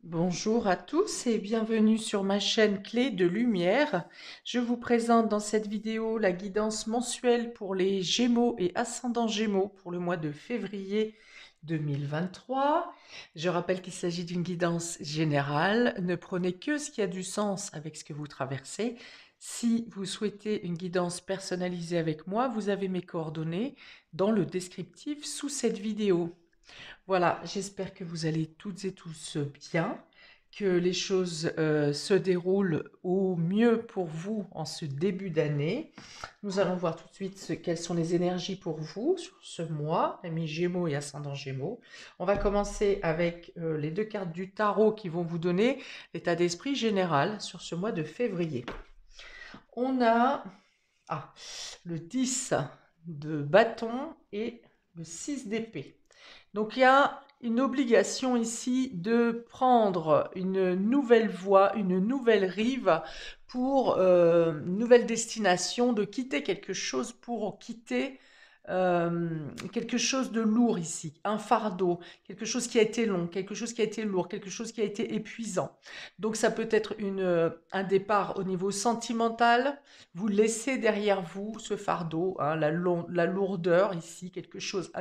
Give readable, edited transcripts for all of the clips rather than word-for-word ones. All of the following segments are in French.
Bonjour à tous et bienvenue sur ma chaîne Clé de Lumière. Je vous présente dans cette vidéo la guidance mensuelle pour les Gémeaux et ascendants Gémeaux pour le mois de février 2023. Je rappelle qu'il s'agit d'une guidance générale. Ne prenez que ce qui a du sens avec ce que vous traversez. Si vous souhaitez une guidance personnalisée avec moi, vous avez mes coordonnées dans le descriptif sous cette vidéo. Voilà, j'espère que vous allez toutes et tous bien, que les choses se déroulent au mieux pour vous en ce début d'année. Nous allons voir tout de suite quelles sont les énergies pour vous sur ce mois, amis Gémeaux et ascendant Gémeaux. On va commencer avec les deux cartes du tarot qui vont vous donner l'état d'esprit général sur ce mois de février. On a le 10 de bâton et le 6 d'épée. Donc il y a une obligation ici de prendre une nouvelle voie, une nouvelle rive pour une nouvelle destination, de quitter quelque chose pour quitter quelque chose de lourd ici, un fardeau, quelque chose qui a été long, quelque chose qui a été lourd, quelque chose qui a été épuisant. Donc ça peut être un départ au niveau sentimental, vous laissez derrière vous ce fardeau, hein, la lourdeur ici, quelque chose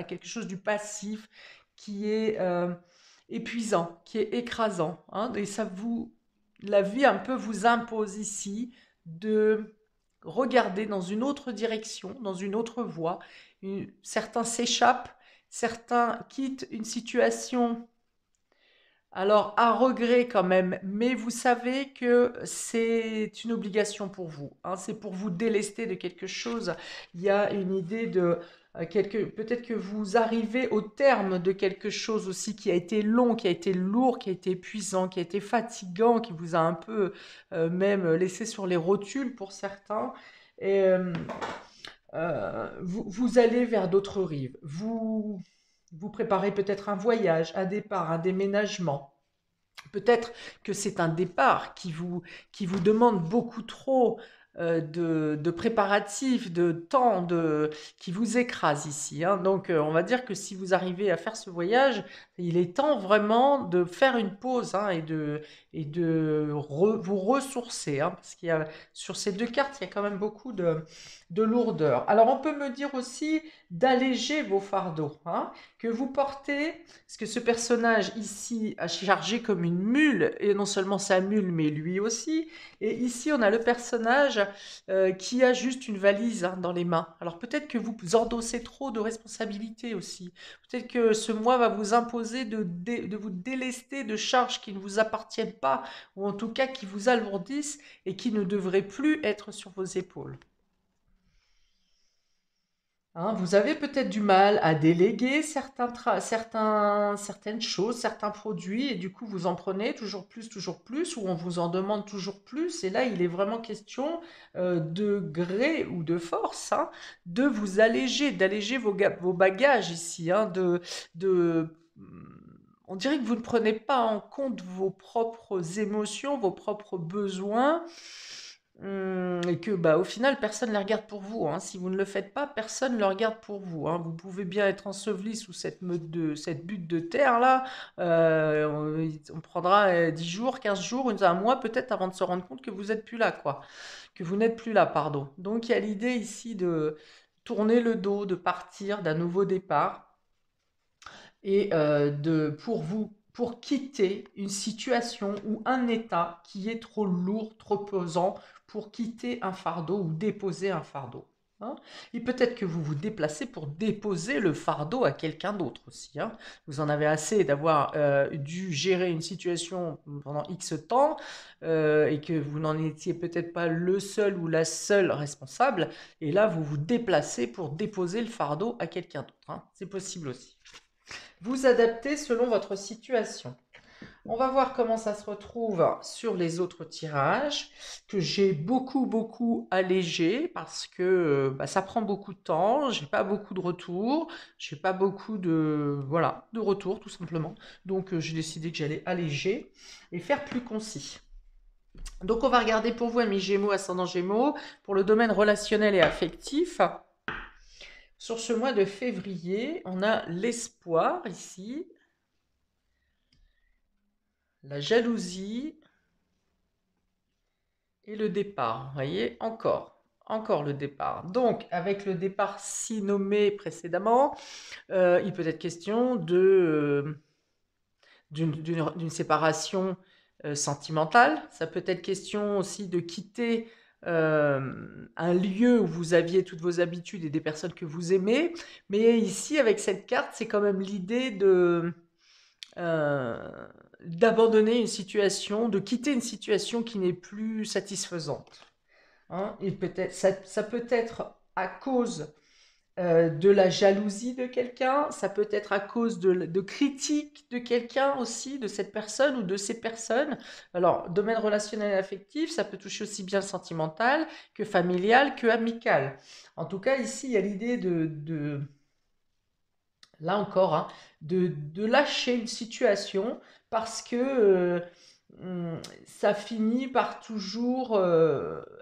du passif qui est épuisant, qui est écrasant, hein, et la vie un peu vous impose ici de regarder dans une autre direction, dans une autre voie. Certains s'échappent, certains quittent une situation alors, à regret quand même, mais vous savez que c'est une obligation pour vous, hein, c'est pour vous délester de quelque chose. Il y a une idée de peut-être que vous arrivez au terme de quelque chose aussi qui a été long, qui a été lourd, qui a été épuisant, qui a été fatigant, qui vous a un peu même laissé sur les rotules pour certains. Et vous allez vers d'autres rives. Vous préparez peut-être un voyage, un départ, un déménagement. Peut-être que c'est un départ qui vous demande beaucoup trop de préparatifs, de temps, qui vous écrase ici, hein. Donc, on va dire que si vous arrivez à faire ce voyage, il est temps vraiment de faire une pause, hein, et de vous ressourcer, hein, parce qu'il y a, sur ces deux cartes, il y a quand même beaucoup de lourdeur. Alors, on peut me dire aussi d'alléger vos fardeaux, hein, que vous portez, parce que ce personnage ici a chargé comme une mule, et non seulement sa mule, mais lui aussi. Et ici, on a le personnage qui a juste une valise, hein, dans les mains. Alors peut-être que vous endossez trop de responsabilités aussi. Peut-être que ce mois va vous imposer de vous délester de charges qui ne vous appartiennent pas, ou en tout cas qui vous alourdissent et qui ne devraient plus être sur vos épaules. Hein, vous avez peut-être du mal à déléguer certaines choses, certains produits, et du coup vous en prenez toujours plus, ou on vous en demande toujours plus. Et là, il est vraiment question de gré ou de force, hein, de vous alléger, d'alléger vos bagages ici, hein, on dirait que vous ne prenez pas en compte vos propres émotions, vos propres besoins. Et que bah, au final, personne ne les regarde pour vous, hein. Si vous ne le faites pas, personne ne le regarde pour vous, hein. Vous pouvez bien être enseveli sous cette butte de terre là. On prendra 10 jours, 15 jours, un mois peut-être avant de se rendre compte que vous n'êtes plus là, quoi. Que vous n'êtes plus là, pardon. Donc il y a l'idée ici de tourner le dos, de partir d'un nouveau départ et pour quitter une situation ou un état qui est trop lourd, trop pesant, pour quitter un fardeau ou déposer un fardeau, hein. Et peut-être que vous vous déplacez pour déposer le fardeau à quelqu'un d'autre aussi, hein. Vous en avez assez d'avoir dû gérer une situation pendant X temps, et que vous n'en étiez peut-être pas le seul ou la seule responsable. Et là, vous vous déplacez pour déposer le fardeau à quelqu'un d'autre, hein. C'est possible aussi. Vous adaptez selon votre situation. On va voir comment ça se retrouve sur les autres tirages, que j'ai beaucoup allégé parce que bah, ça prend beaucoup de temps, j'ai pas beaucoup de retours, j'ai pas beaucoup de retours tout simplement. Donc j'ai décidé que j'allais alléger et faire plus concis. Donc on va regarder pour vous, amis Gémeaux, ascendant Gémeaux, pour le domaine relationnel et affectif. Sur ce mois de février, on a l'espoir ici, la jalousie et le départ. Vous voyez, encore le départ. Donc, avec le départ si nommé précédemment, il peut être question d'une séparation sentimentale. Ça peut être question aussi de quitter un lieu où vous aviez toutes vos habitudes et des personnes que vous aimez. Mais ici, avec cette carte, c'est quand même l'idée euh, d'abandonner une situation, de quitter une situation qui n'est plus satisfaisante. Hein. Et peut-être, ça peut être à cause de la jalousie de quelqu'un, ça peut être à cause de critiques de quelqu'un aussi, de cette personne ou de ces personnes. Alors, domaine relationnel et affectif, ça peut toucher aussi bien sentimental que familial que amical. En tout cas, ici, il y a l'idée là encore, hein, de lâcher une situation parce que ça finit par toujours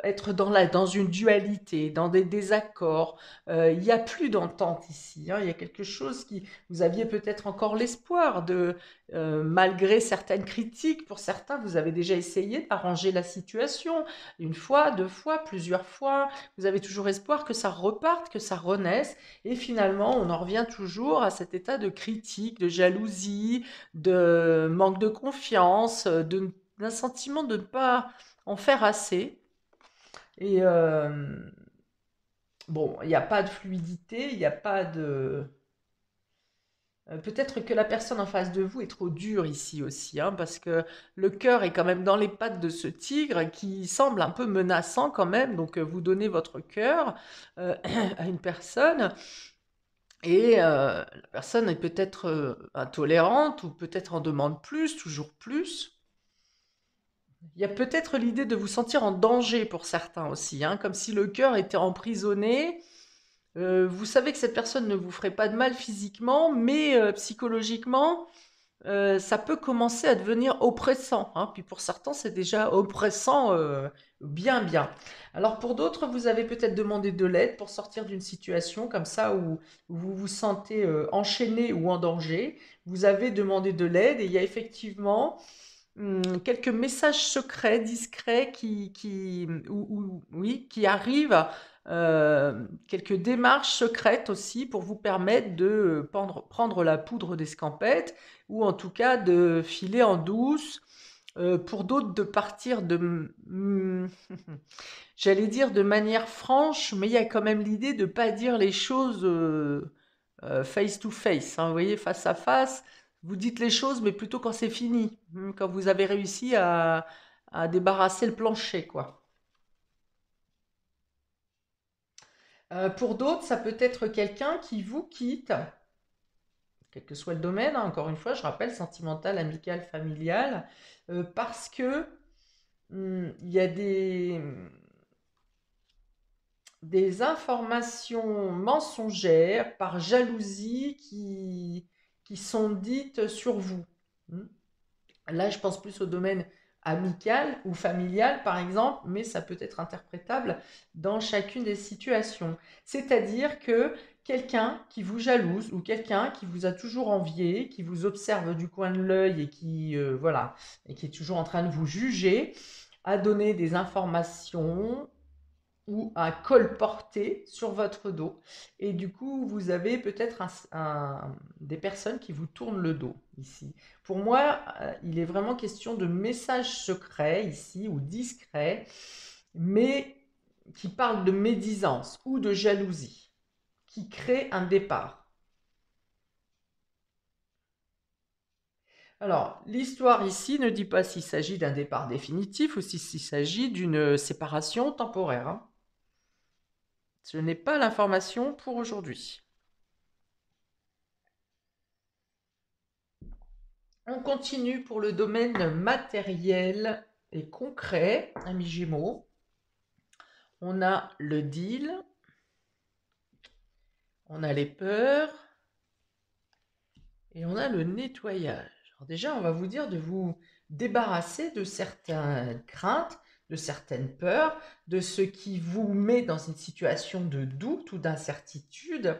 être dans une dualité, dans des désaccords. Il n'y a plus d'entente ici. Hein. Il y a quelque chose qui... Vous aviez peut-être encore l'espoir de, malgré certaines critiques, pour certains, vous avez déjà essayé d'arranger la situation. Une fois, deux fois, plusieurs fois. Vous avez toujours espoir que ça reparte, que ça renaisse. Et finalement, on en revient toujours à cet état de critique, de jalousie, de manque de confiance, d'un sentiment de ne pas en faire assez. Et bon, il n'y a pas de fluidité, il n'y a pas de... Peut-être que la personne en face de vous est trop dure ici aussi, hein, parce que le cœur est quand même dans les pattes de ce tigre qui semble un peu menaçant quand même. Donc vous donnez votre cœur à une personne. Et la personne est peut-être intolérante ou peut-être en demande plus, toujours plus. Il y a peut-être l'idée de vous sentir en danger pour certains aussi, hein, comme si le cœur était emprisonné. Vous savez que cette personne ne vous ferait pas de mal physiquement, mais psychologiquement, ça peut commencer à devenir oppressant. Hein. Puis pour certains, c'est déjà oppressant bien, bien. Alors pour d'autres, vous avez peut-être demandé de l'aide pour sortir d'une situation comme ça où vous vous sentez enchaîné ou en danger. Vous avez demandé de l'aide et il y a effectivement quelques messages secrets, discrets oui, qui arrivent, quelques démarches secrètes aussi pour vous permettre de prendre la poudre d'escampette ou en tout cas de filer en douce. Pour d'autres, de partir j'allais dire de manière franche, mais il y a quand même l'idée de ne pas dire les choses face to face, hein, vous voyez, face à face. Vous dites les choses, mais plutôt quand c'est fini, quand vous avez réussi à débarrasser le plancher, quoi. Pour d'autres, ça peut être quelqu'un qui vous quitte, quel que soit le domaine, hein, encore une fois, je rappelle, sentimental, amical, familial, parce que il y a des informations mensongères par jalousie qui sont dites sur vous. Hmm. Là, je pense plus au domaine amical ou familial, par exemple, mais ça peut être interprétable dans chacune des situations. C'est-à-dire que quelqu'un qui vous jalouse ou quelqu'un qui vous a toujours envié, qui vous observe du coin de l'œil et qui, voilà, et qui est toujours en train de vous juger, a donné des informations ou un colporté sur votre dos. Et du coup, vous avez peut-être des personnes qui vous tournent le dos ici. Pour moi, il est vraiment question de messages secrets ici ou discrets, mais qui parlent de médisance ou de jalousie, qui créent un départ. Alors, l'histoire ici ne dit pas s'il s'agit d'un départ définitif ou s'il s'agit d'une séparation temporaire. Hein. Ce n'est pas l'information pour aujourd'hui. On continue pour le domaine matériel et concret, amis Gémeaux. On a le deal, on a les peurs et on a le nettoyage. Alors déjà, on va vous dire de vous débarrasser de certaines craintes, de certaines peurs, de ce qui vous met dans une situation de doute ou d'incertitude.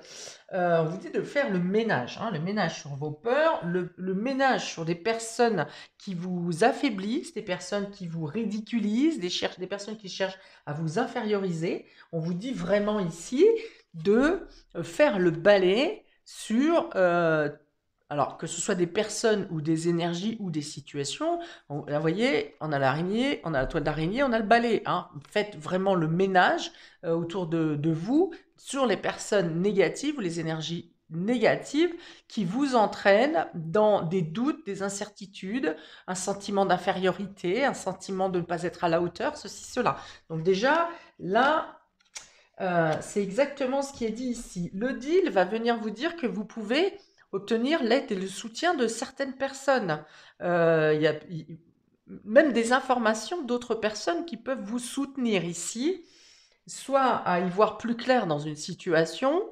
On vous dit de faire le ménage, hein, le ménage sur vos peurs, le ménage sur des personnes qui vous affaiblissent, des personnes qui vous ridiculisent, des personnes qui cherchent à vous inférioriser. On vous dit vraiment ici de faire le balai sur alors, que ce soit des personnes ou des énergies ou des situations, là, vous voyez, on a l'araignée, on a la toile d'araignée, on a le balai, hein. Faites vraiment le ménage autour de vous sur les personnes négatives ou les énergies négatives qui vous entraînent dans des doutes, des incertitudes, un sentiment d'infériorité, un sentiment de ne pas être à la hauteur, ceci, cela. Donc déjà, là, c'est exactement ce qui est dit ici. Le deal va venir vous dire que vous pouvez obtenir l'aide et le soutien de certaines personnes. Il y a même des informations d'autres personnes qui peuvent vous soutenir ici, soit à y voir plus clair dans une situation,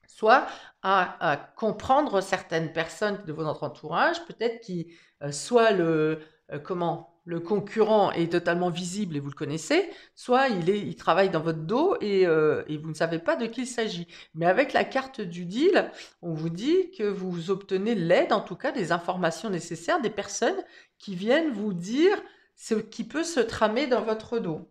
soit à comprendre certaines personnes de votre entourage, peut-être qui soit le concurrent est totalement visible et vous le connaissez, soit il travaille dans votre dos et vous ne savez pas de qui il s'agit. Mais avec la carte du deal, on vous dit que vous obtenez l'aide, en tout cas des informations nécessaires, des personnes qui viennent vous dire ce qui peut se tramer dans votre dos.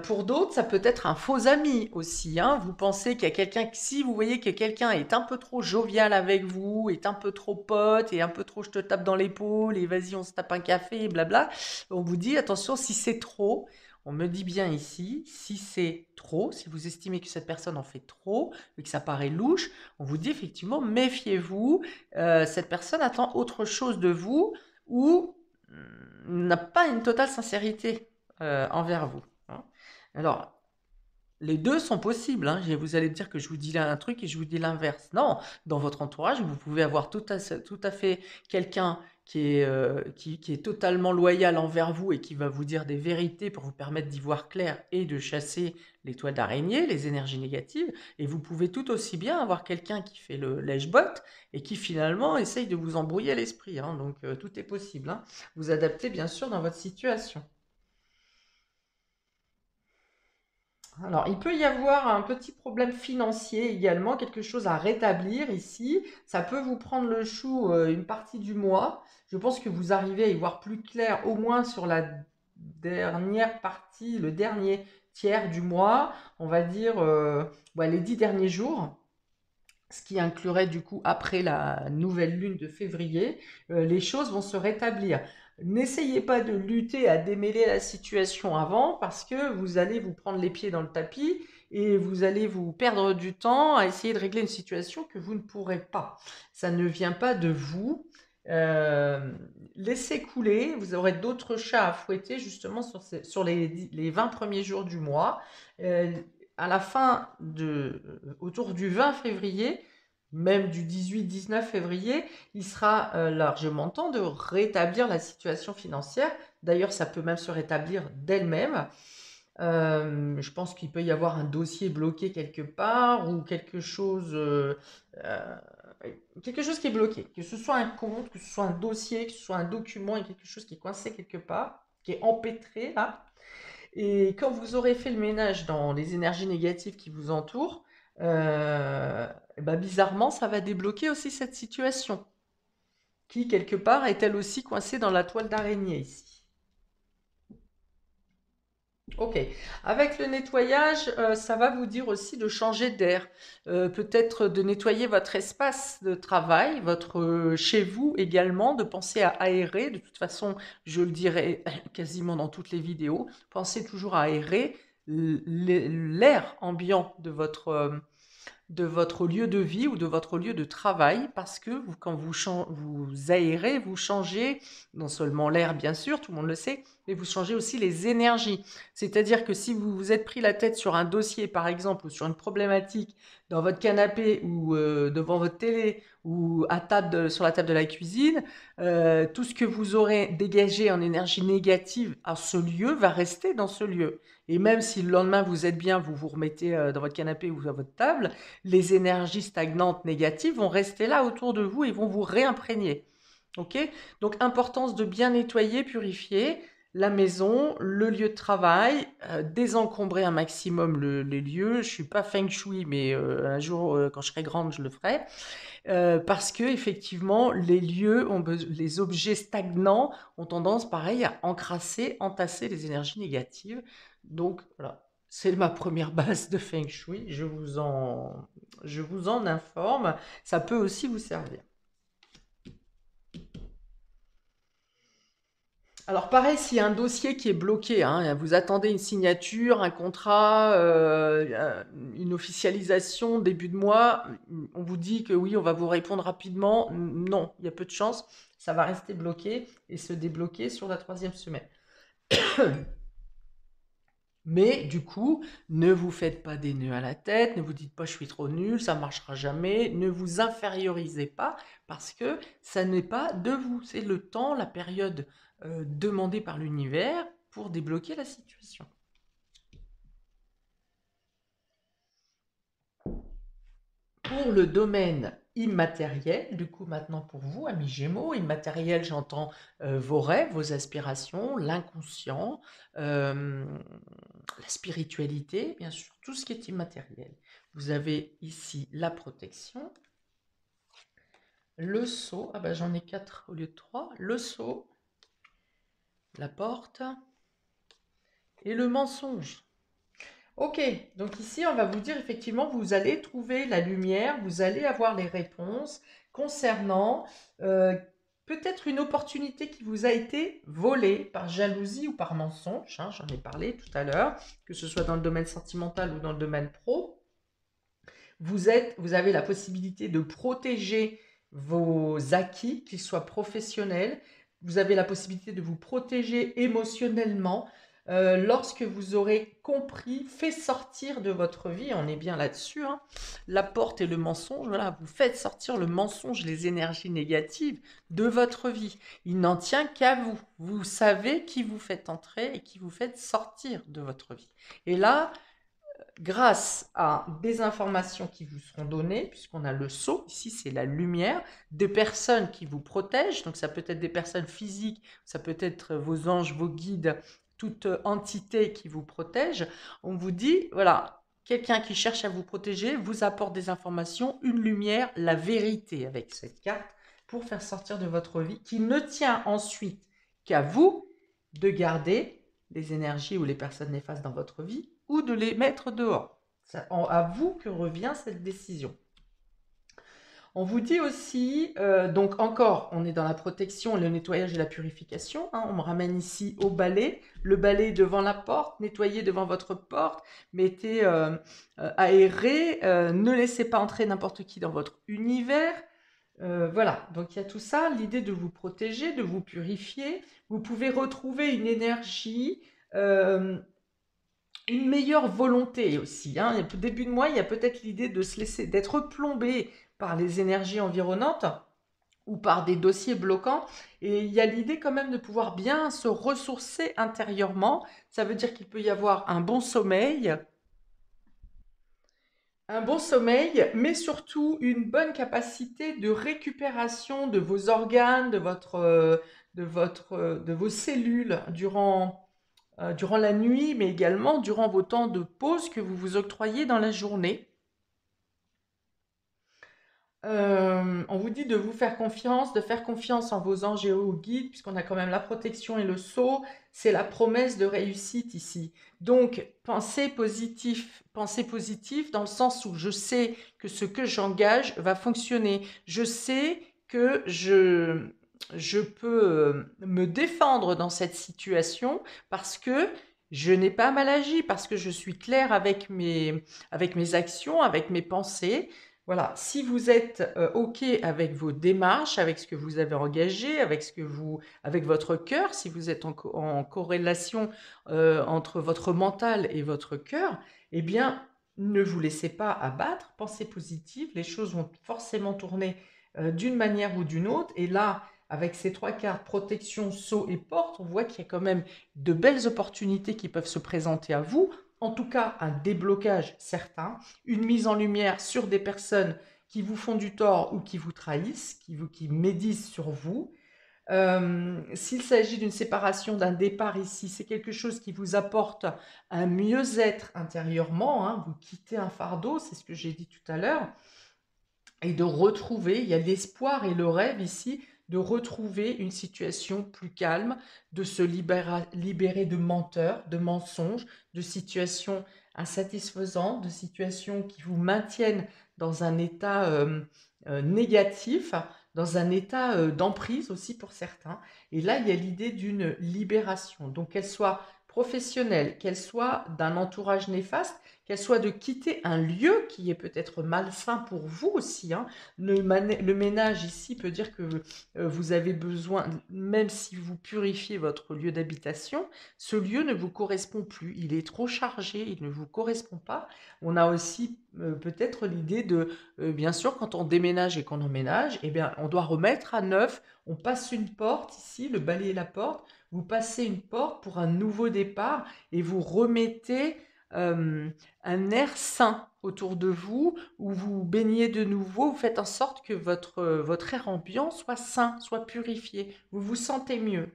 Pour d'autres, ça peut être un faux ami aussi, hein. Vous pensez qu'il y a quelqu'un, si vous voyez que quelqu'un est un peu trop jovial avec vous, est un peu trop pote, et un peu trop je te tape dans l'épaule, et vas-y on se tape un café, et blabla, on vous dit attention si c'est trop, on me dit bien ici, si c'est trop, si vous estimez que cette personne en fait trop, et que ça paraît louche, on vous dit effectivement méfiez-vous, cette personne attend autre chose de vous, ou n'a pas une totale sincérité envers vous, hein. Alors, les deux sont possibles, hein. Vous allez me dire que je vous dis là un truc et je vous dis l'inverse. Non, dans votre entourage, vous pouvez avoir tout à fait quelqu'un qui est totalement loyal envers vous et qui va vous dire des vérités pour vous permettre d'y voir clair et de chasser les toiles d'araignée, les énergies négatives. Et vous pouvez tout aussi bien avoir quelqu'un qui fait le lèche-botte et qui finalement essaye de vous embrouiller l'esprit, hein. Donc, tout est possible, hein. Vous adaptez bien sûr dans votre situation. Alors, il peut y avoir un petit problème financier également, quelque chose à rétablir ici. Ça peut vous prendre le chou une partie du mois. Je pense que vous arrivez à y voir plus clair, au moins sur la dernière partie, le dernier tiers du mois, on va dire les 10 derniers jours, ce qui inclurait du coup après la nouvelle lune de février, les choses vont se rétablir. N'essayez pas de lutter à démêler la situation avant parce que vous allez vous prendre les pieds dans le tapis et vous allez vous perdre du temps à essayer de régler une situation que vous ne pourrez pas. Ça ne vient pas de vous. Euh, Laissez couler, vous aurez d'autres chats à fouetter justement sur les 20 premiers jours du mois. Euh, à la fin autour du 20 février, même du 18-19 février, il sera largement temps de rétablir la situation financière. D'ailleurs, ça peut même se rétablir d'elle-même. Je pense qu'il peut y avoir un dossier bloqué quelque part ou quelque chose qui est bloqué. Que ce soit un compte, que ce soit un dossier, que ce soit un document et quelque chose qui est coincé quelque part, qui est empêtré là. Et quand vous aurez fait le ménage dans les énergies négatives qui vous entourent, bizarrement, ça va débloquer aussi cette situation, qui quelque part est elle aussi coincée dans la toile d'araignée ici. Ok. Avec le nettoyage, ça va vous dire aussi de changer d'air. Peut-être de nettoyer votre espace de travail, chez vous également, de penser à aérer. De toute façon, je le dirai quasiment dans toutes les vidéos. Pensez toujours à aérer l'air ambiant de votre lieu de vie ou de votre lieu de travail parce que quand vous aérez, vous changez non seulement l'air bien sûr, tout le monde le sait, mais vous changez aussi les énergies. C'est-à-dire que si vous vous êtes pris la tête sur un dossier par exemple ou sur une problématique dans votre canapé ou devant votre télé ou sur la table de la cuisine, tout ce que vous aurez dégagé en énergie négative à ce lieu va rester dans ce lieu. Et même si le lendemain vous êtes bien, vous vous remettez dans votre canapé ou à votre table, les énergies stagnantes négatives vont rester là autour de vous et vont vous réimprégner. Ok? Donc, importance de bien nettoyer, purifier la maison, le lieu de travail, désencombrer un maximum les lieux. Je suis pas feng shui, mais un jour, quand je serai grande, je le ferai. Parce que effectivement, les lieux, les objets stagnants ont tendance, pareil, à encrasser, entasser les énergies négatives. Donc, voilà. C'est ma première base de feng shui. Je vous en informe. Ça peut aussi vous servir. Alors pareil, s'il y a un dossier qui est bloqué, hein, vous attendez une signature, un contrat, une officialisation début de mois, on vous dit que oui, on va vous répondre rapidement. Non, il y a peu de chances, ça va rester bloqué et se débloquer sur la troisième semaine. Mais du coup, ne vous faites pas des nœuds à la tête, ne vous dites pas je suis trop nul, ça ne marchera jamais, ne vous infériorisez pas parce que ça n'est pas de vous, c'est le temps, la période demandée par l'univers pour débloquer la situation. Pour le domaine immatériel, du coup maintenant pour vous, amis Gémeaux, immatériel, j'entends vos rêves, vos aspirations, l'inconscient, la spiritualité, bien sûr, tout ce qui est immatériel. Vous avez ici la protection, le sceau, ah ben j'en ai 4 au lieu de 3, le sceau, la porte et le mensonge. Ok, donc ici, on va vous dire effectivement, vous allez trouver la lumière, vous allez avoir les réponses concernant euh, peut-être une opportunité qui vous a été volée par jalousie ou par mensonge, hein, j'en ai parlé tout à l'heure, que ce soit dans le domaine sentimental ou dans le domaine pro. Vous avez la possibilité de protéger vos acquis, qu'ils soient professionnels. Vous avez la possibilité de vous protéger émotionnellement lorsque vous aurez compris, fait sortir de votre vie, on est bien là-dessus, hein, la porte et le mensonge, voilà, vous faites sortir le mensonge, les énergies négatives de votre vie. Il n'en tient qu'à vous. Vous savez qui vous faites entrer et qui vous faites sortir de votre vie. Et là, grâce à des informations qui vous seront données, puisqu'on a le sceau, ici c'est la lumière, des personnes qui vous protègent, donc ça peut être des personnes physiques, ça peut être vos anges, vos guides, toute entité qui vous protège, on vous dit, voilà, quelqu'un qui cherche à vous protéger vous apporte des informations, une lumière, la vérité avec cette carte, pour faire sortir de votre vie, qui ne tient ensuite qu'à vous de garder les énergies ou les personnes néfastes dans votre vie ou de les mettre dehors. C'est à vous que revient cette décision. On vous dit aussi, donc encore, on est dans la protection, le nettoyage et la purification. Hein, on me ramène ici au balai. Le balai devant la porte, nettoyez devant votre porte, mettez aéré, ne laissez pas entrer n'importe qui dans votre univers. Voilà, donc il y a tout ça, l'idée de vous protéger, de vous purifier. Vous pouvez retrouver une énergie, une meilleure volonté aussi. Hein. Au début de mois, il y a peut-être l'idée de se laisser, d'être plombé par les énergies environnantes ou par des dossiers bloquants. Et il y a l'idée quand même de pouvoir bien se ressourcer intérieurement. Ça veut dire qu'il peut y avoir un bon sommeil, mais surtout une bonne capacité de récupération de vos organes, de vos cellules durant la nuit, mais également durant vos temps de pause que vous vous octroyez dans la journée. On vous dit de vous faire confiance, de faire confiance en vos anges et aux guides, puisqu'on a quand même la protection et le sceau. C'est la promesse de réussite ici. Donc, pensez positif dans le sens où je sais que ce que j'engage va fonctionner. Je sais que je peux me défendre dans cette situation parce que je n'ai pas mal agi, parce que je suis claire avec mes actions, avec mes pensées. Voilà, si vous êtes OK avec vos démarches, avec ce que vous avez engagé, avec votre cœur, si vous êtes en corrélation entre votre mental et votre cœur, eh bien, ne vous laissez pas abattre, pensez positif, les choses vont forcément tourner d'une manière ou d'une autre. Et là, avec ces 3 cartes, protection, sceau et porte, on voit qu'il y a quand même de belles opportunités qui peuvent se présenter à vous. En tout cas, un déblocage certain, une mise en lumière sur des personnes qui vous font du tort ou qui vous trahissent, qui médisent sur vous. S'il s'agit d'une séparation, d'un départ ici, c'est quelque chose qui vous apporte un mieux-être intérieurement, hein. Vous quittez un fardeau, c'est ce que j'ai dit tout à l'heure, et de retrouver, il y a l'espoir et le rêve ici, de retrouver une situation plus calme, de se libérer de menteurs, de mensonges, de situations insatisfaisantes, de situations qui vous maintiennent dans un état négatif, dans un état d'emprise aussi pour certains. Et là, il y a l'idée d'une libération. Donc, qu'elle soit professionnelle, qu'elle soit d'un entourage néfaste, qu'elle soit de quitter un lieu qui est peut-être malsain pour vous aussi, hein. Le ménage ici peut dire que vous avez besoin, même si vous purifiez votre lieu d'habitation, ce lieu ne vous correspond plus, il est trop chargé, il ne vous correspond pas. On a aussi peut-être l'idée de, bien sûr, quand on déménage et qu'on emménage, eh bien, on doit remettre à neuf, on passe une porte ici, le balai et la porte, vous passez une porte pour un nouveau départ et vous remettez un air sain autour de vous, où vous baignez de nouveau, vous faites en sorte que votre air ambiant soit sain, soit purifié, vous vous sentez mieux.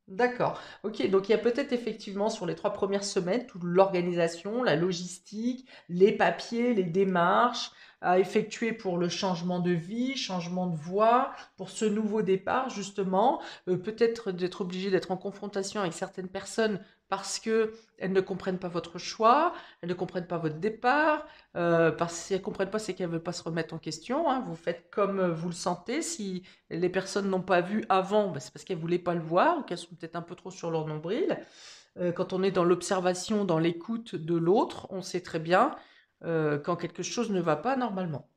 D'accord. Ok, donc il y a peut-être effectivement sur les 3 premières semaines toute l'organisation, la logistique, les papiers, les démarches à effectuer pour le changement de vie, changement de voie, pour ce nouveau départ justement. Peut-être d'être obligé d'être en confrontation avec certaines personnes parce que elles ne comprennent pas votre choix, elles ne comprennent pas votre départ, parce que si elles ne comprennent pas, c'est qu'elles ne veulent pas se remettre en question, hein. Vous faites comme vous le sentez. Si les personnes n'ont pas vu avant, bah, c'est parce qu'elles ne voulaient pas le voir ou qu'elles sont peut-être un peu trop sur leur nombril. Quand on est dans l'observation, dans l'écoute de l'autre, on sait très bien quand quelque chose ne va pas normalement.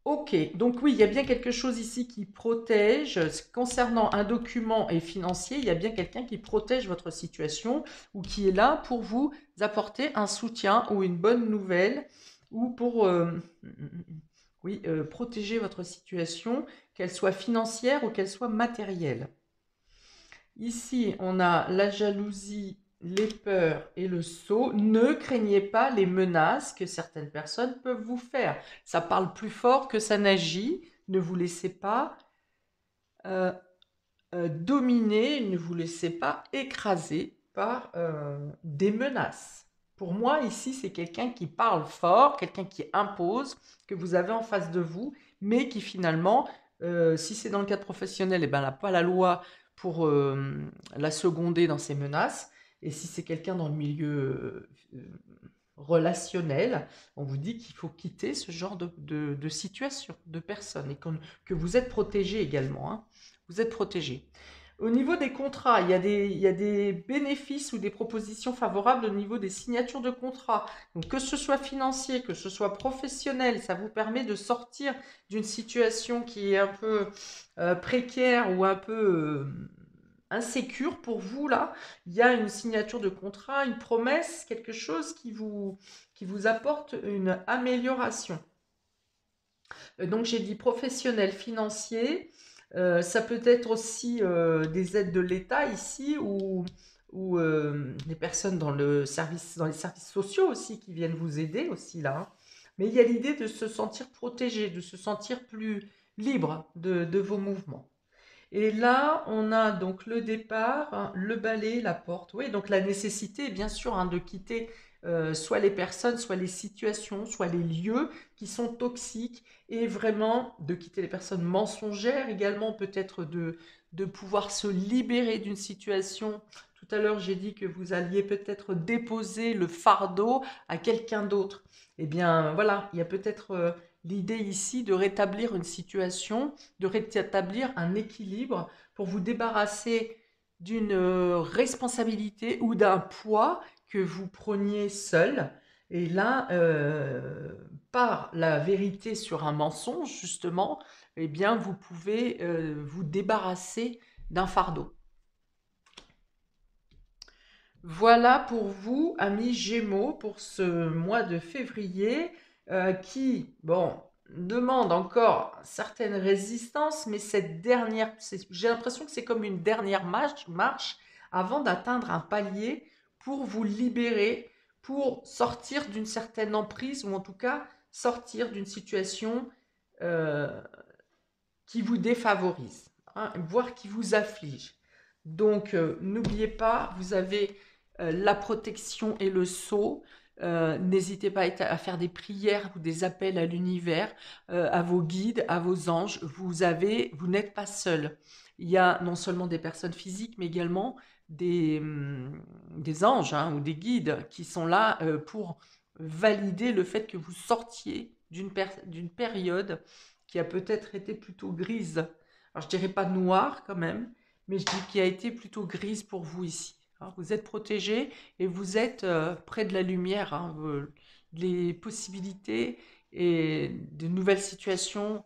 Ok, donc oui, il y a bien quelque chose ici qui protège. Concernant un document et financier, il y a bien quelqu'un qui protège votre situation ou qui est là pour vous apporter un soutien ou une bonne nouvelle ou pour oui, protéger votre situation, qu'elle soit financière ou qu'elle soit matérielle. Ici, on a la jalousie, les peurs et le sceau. Ne craignez pas les menaces que certaines personnes peuvent vous faire. Ça parle plus fort que ça n'agit. Ne vous laissez pas euh, dominer, ne vous laissez pas écraser par des menaces. Pour moi, ici, c'est quelqu'un qui parle fort, quelqu'un qui impose, que vous avez en face de vous, mais qui finalement, si c'est dans le cadre professionnel, eh ben, n'a pas la loi pour la seconder dans ses menaces. Et si c'est quelqu'un dans le milieu relationnel, on vous dit qu'il faut quitter ce genre de situation, de personnes, et que vous êtes protégé également, hein. Vous êtes protégé. Au niveau des contrats, il y a des bénéfices ou des propositions favorables au niveau des signatures de contrats. Donc, que ce soit financier, que ce soit professionnel, ça vous permet de sortir d'une situation qui est un peu précaire ou un peu insécure pour vous là. Il y a une signature de contrat, une promesse, quelque chose qui vous apporte une amélioration. Donc j'ai dit professionnel, financier. Ça peut être aussi des aides de l'État ici ou des personnes dans dans les services sociaux aussi qui viennent vous aider aussi là, hein. Mais il y a l'idée de se sentir protégé, de se sentir plus libre de vos mouvements. Et là, on a donc le départ, hein, le balai, la porte. Oui, donc la nécessité, bien sûr, hein, de quitter soit les personnes, soit les situations, soit les lieux qui sont toxiques, et vraiment de quitter les personnes mensongères également, peut-être de pouvoir se libérer d'une situation. Tout à l'heure, j'ai dit que vous alliez peut-être déposer le fardeau à quelqu'un d'autre. Eh bien, voilà, il y a peut-être l'idée ici de rétablir une situation, de rétablir un équilibre pour vous débarrasser d'une responsabilité ou d'un poids que vous preniez seul. Et là, par la vérité sur un mensonge, justement, eh bien, vous pouvez vous débarrasser d'un fardeau. Voilà pour vous, amis Gémeaux, pour ce mois de février qui, bon, demande encore certaines résistances, mais cette dernière, j'ai l'impression que c'est comme une dernière marche avant d'atteindre un palier pour vous libérer, pour sortir d'une certaine emprise, ou en tout cas sortir d'une situation euh, qui vous défavorise, hein, voire qui vous afflige. Donc, n'oubliez pas, vous avez la protection et le sceau. N'hésitez pas à faire des prières ou des appels à l'univers, à vos guides, à vos anges. Vous n'êtes pas seul. Il y a non seulement des personnes physiques, mais également des anges, hein, ou des guides qui sont là pour valider le fait que vous sortiez d'une période qui a peut-être été plutôt grise. Alors je dirais pas noire quand même, mais je dis qui a été plutôt grise pour vous ici, hein. Vous êtes protégé et vous êtes près de la lumière, hein. Les possibilités et de nouvelles situations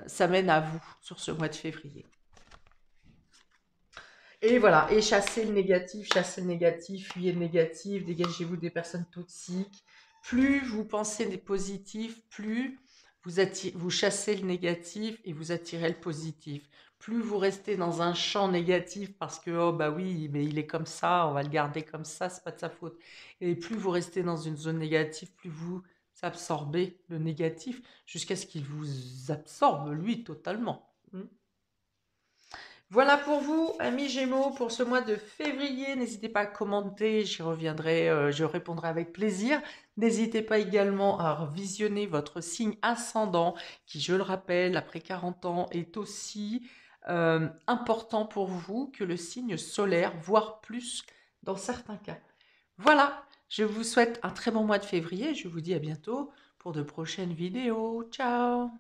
s'amènent à vous sur ce mois de février. Et voilà, et chassez le négatif, fuyez le négatif, dégagez-vous des personnes toxiques. Plus vous pensez des positifs, plus vous chassez le négatif et vous attirez le positif. Plus vous restez dans un champ négatif parce que, oh bah oui, mais il est comme ça, on va le garder comme ça, c'est pas de sa faute. Et plus vous restez dans une zone négative, plus vous absorbez le négatif jusqu'à ce qu'il vous absorbe, lui, totalement. Voilà pour vous, amis Gémeaux, pour ce mois de février. N'hésitez pas à commenter, j'y reviendrai, je répondrai avec plaisir. N'hésitez pas également à visionner votre signe ascendant, qui, je le rappelle, après 40 ans, est aussi important pour vous que le signe solaire, voire plus dans certains cas. Voilà, je vous souhaite un très bon mois de février. Je vous dis à bientôt pour de prochaines vidéos. Ciao!